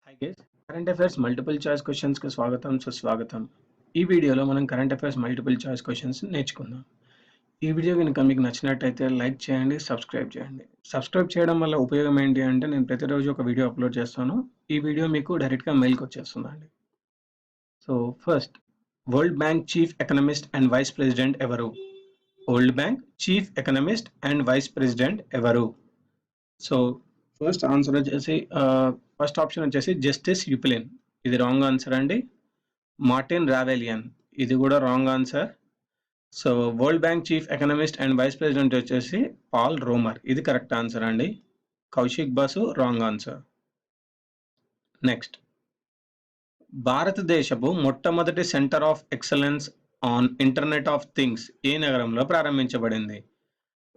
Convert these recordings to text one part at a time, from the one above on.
Hi guys, current affairs multiple choice క్వశ్చన్స్కి స్వాగతం సుస్వాగతం. ఈ వీడియోలో మనం current affairs multiple choice questions నేర్చుకుందాం. ఈ వీడియో కనుక మీకు నచ్చినట్టయితే లైక్ చేయండి, సబ్స్క్రైబ్ చేయండి. సబ్స్క్రైబ్ చేయడం వల్ల ఉపయోగం ఏంటి అంటే నేను ప్రతిరోజు ఒక వీడియో అప్లోడ్ చేస్తాను. ఈ వీడియో మీకు డైరెక్ట్గా మెయిల్కి వచ్చేస్తుందండి. So first, world bank chief economist and vice president ఎవరు? World bank chief economist and vice president ఎవరు? సో ఫస్ట్ ఆన్సర్ వచ్చేసి ఫస్ట్ ఆప్షన్ వచ్చేసి జస్టిస్ యుపిలిన్, ఇది రాంగ్ ఆన్సర్ అండి. మార్టిన్ రావెలియన్, ఇది కూడా wrong answer. So world bank chief economist and vice president వచ్చేసి Paul Romer, ఇది కరెక్ట్ ఆన్సర్ అండి. Kaushik Basu wrong answer. Next, భారతదేశపు మొట్టమొదటి centre of excellence on internet of things ఏ నగరంలో ప్రారంభించబడింది?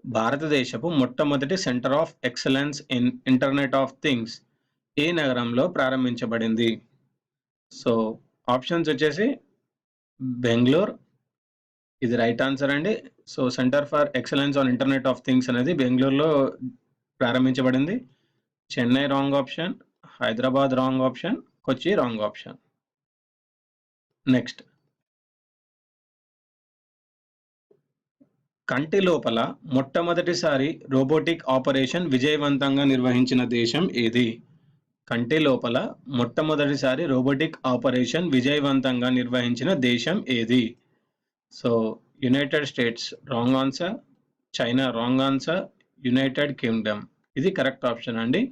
భారతదేశపు మొట్టమొదటి centre of excellence in internet of things ఏ నగరంలో ప్రారంభించబడింది? సో ఆప్షన్స్ వచ్చేసి బెంగళూరు, ఇది రైట్ ఆన్సర్ అండి. So centre for excellence on internet of things అనేది బెంగళూరులో ప్రారంభించబడింది. Chennai wrong option, Hyderabad wrong option, Kochi wrong option. Next, కంటి లోపల మొట్టమొదటిసారి రోబోటిక్ ఆపరేషన్ విజయవంతంగా నిర్వహించిన దేశం ఏది? కంటి లోపల మొట్టమొదటిసారి రోబోటిక్ ఆపరేషన్ విజయవంతంగా నిర్వహించిన దేశం ఏది? So United states wrong answer, China wrong answer, United Kingdom, ఇది కరెక్ట్ ఆప్షన్ అండి.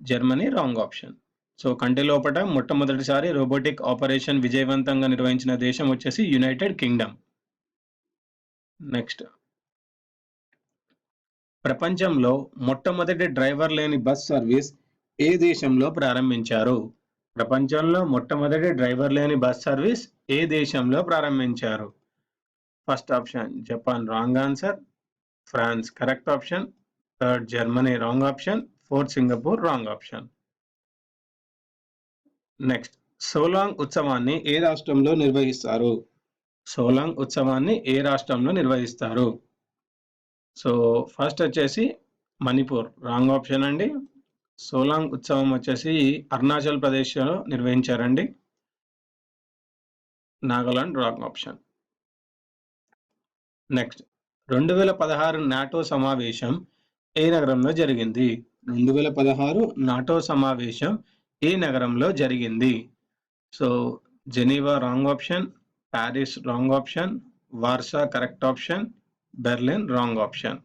Germany wrong option. సో కంటి లోపల మొట్టమొదటిసారి రోబోటిక్ ఆపరేషన్ విజయవంతంగా నిర్వహించిన దేశం వచ్చేసి యునైటెడ్ కింగ్డమ్. నెక్స్ట్, ప్రపంచంలో మొట్టమొదటి డ్రైవర్ లేని బస్ సర్వీస్ ఏ దేశంలో ప్రారంభించారు? ప్రపంచంలో మొట్టమొదటి డ్రైవర్ లేని బస్ సర్వీస్ ఏ దేశంలో ప్రారంభించారు? First option Japan wrong answer, France correct option, third Germany wrong option, fourth Singapore wrong option. Next, Solung ఉత్సవాన్ని ఏ రాష్ట్రంలో నిర్వహిస్తారు? సోలాంగ్ ఉత్సవాన్ని ఏ రాష్ట్రంలో నిర్వహిస్తారు? సో ఫస్ట్ వచ్చేసి మణిపూర్ రాంగ్ ఆప్షన్ అండి. సోలాంగ్ ఉత్సవం వచ్చేసి అరుణాచల్ ప్రదేశ్లో నిర్వహించారండి. Nagaland wrong option. Next, 2016 NATO సమావేశం ఏ నగరంలో జరిగింది? 2016 నాటో సమావేశం ఏ నగరంలో జరిగింది? So Geneva wrong option, Paris wrong option, Warsaw correct option, Berlin wrong option.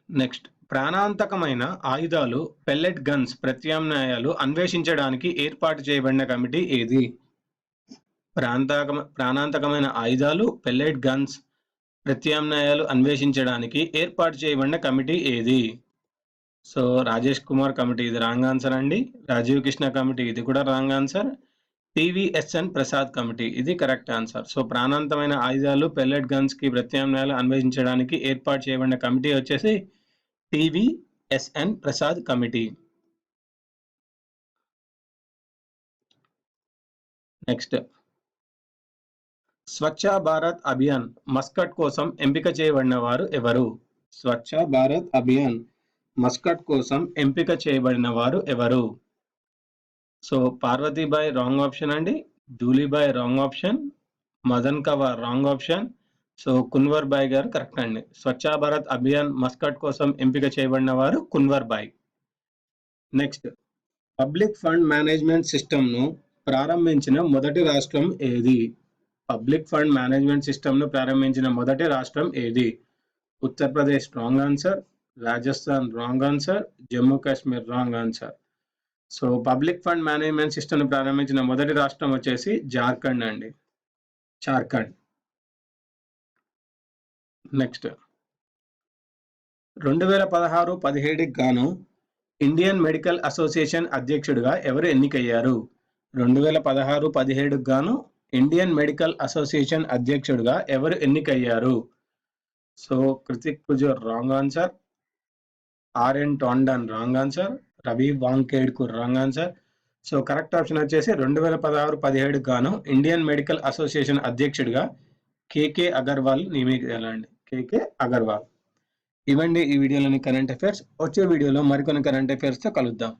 Next, ప్రాణాంతకమైన ఆయుధాలు పెల్లెట్ గన్స్ ప్రత్యామ్నాయాలు అన్వేషించడానికి ఏర్పాటు చేయబడిన కమిటీ ఏది? ప్రాణాంతకమైన ఆయుధాలు పెల్లెట్ గన్స్ ప్రత్యామ్నాయాలు అన్వేషించడానికి ఏర్పాటు చేయబడిన కమిటీ ఏది? సో రాజేష్ కుమార్ కమిటీ, ఇది రాంగ్ ఆన్సర్ అండి. రాజీవ్ కృష్ణ కమిటీ, ఇది కూడా రాంగ్ ఆన్సర్. టివిఎస్ఎన్ ప్రసాద్ కమిటీ, ఇది కరెక్ట్ ఆన్సర్. సో ప్రాణాంతమైన ఆయుధాలు పెల్లెట్ గన్స్ కి ప్రత్యామ్నాయాలు అన్వేషించడానికి ఏర్పాటు చేయబడిన కమిటీ వచ్చేసి టివిఎస్ఎన్ ప్రసాద్ కమిటీ. నెక్స్ట్, స్వచ్ఛ భారత్ అభియాన్ మస్కట్ కోసం ఎంపిక చేయబడిన వారు ఎవరు? స్వచ్ఛ భారత్ అభియాన్ మస్కట్ కోసం ఎంపిక చేయబడిన వారు ఎవరు? సో పార్వతీబాయ్ రాంగ్ ఆప్షన్ అండి, Dhulibai wrong option, Madan Kawar wrong option. So Kunwar Bai గారు కరెక్ట్ అండి. స్వచ్ఛ భారత్ అభియాన్ మస్కట్ కోసం ఎంపిక చేయబడిన వారు Kunwar Bai. Next, public fund management సిస్టమ్ను ప్రారంభించిన మొదటి రాష్ట్రం ఏది? పబ్లిక్ ఫండ్ మేనేజ్మెంట్ సిస్టమ్ను ప్రారంభించిన మొదటి రాష్ట్రం ఏది? Uttar Pradesh wrong answer, Rajasthan wrong answer, Jammu Kashmir wrong answer. So public fund management సిస్టమ్ను ప్రారంభించిన మొదటి రాష్ట్రం వచ్చేసి జార్ఖండ్ అండి, జార్ఖండ్. నెక్స్ట్, 2016-17 గాను ఇండియన్ మెడికల్ అసోసియేషన్ అధ్యక్షుడిగా ఎవరు ఎన్నికయ్యారు? 2016-17 గాను ఇండియన్ మెడికల్ అసోసియేషన్ అధ్యక్షుడిగా ఎవరు ఎన్నికయ్యారు? So Kritik Kujur wrong answer, R N Tandon wrong answer, Ravi Wankedkar wrong answer. So correct option వచ్చేసి 2016-17 గాను ఇండియన్ మెడికల్ అసోసియేషన్ అధ్యక్షుడిగా కేకే అగర్వాల్ నియమించాలండి, కేకే అగర్వాల్. ఇవండి ఈ వీడియోలోని కరెంట్ అఫైర్స్. వచ్చే వీడియోలో మరికొన్ని కరెంట్ అఫైర్స్‌తో కలుద్దాం.